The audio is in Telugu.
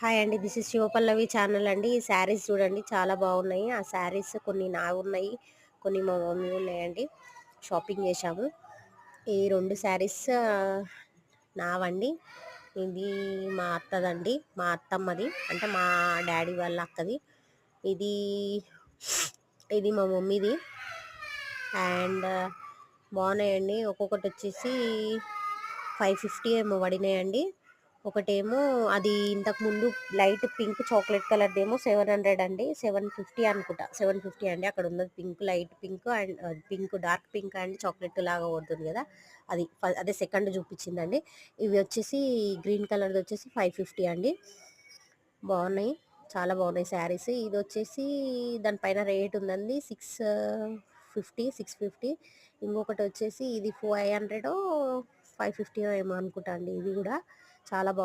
హాయ్ అండి. దిస్ ఇస్ శివపల్లవి ఛానల్ అండి. ఈ శారీస్ చూడండి చాలా బాగున్నాయి. ఆ శారీస్ కొన్ని నావున్నాయి, కొన్ని మా మమ్మీ ఉన్నాయండి. షాపింగ్ చేశాము. ఈ 2 శారీస్ నావండి. ఇది మా అత్తదండి, మా అత్తమ్మది, అంటే మా డాడీ వాళ్ళ అక్కది. ఇది ఇది మా మమ్మీది. అండ్ బాగున్నాయండి. ఒక్కొక్కటి వచ్చేసి 550 ఏమో పడినాయండి. ఒకటేమో అది ఇంతకుముందు లైట్ పింక్ చాక్లెట్ కలర్దేమో 700 అండి, 750 అనుకుంటా, 750 అండి. అక్కడ ఉన్నది pink, light pink and pink, dark pink and chocolate లాగా కొడుతుంది కదా, అది అదే సెకండ్ చూపించిందండి. ఇవి వచ్చేసి గ్రీన్ కలర్ది వచ్చేసి 550 అండి. బాగున్నాయి, చాలా బాగున్నాయి శారీస్. ఇది వచ్చేసి దానిపైన రేట్ ఉందండి 650. ఇంకొకటి వచ్చేసి ఇది 500 550 ఏమో అనుకుంటా అండి. ఇది కూడా చాలా బాగుంది.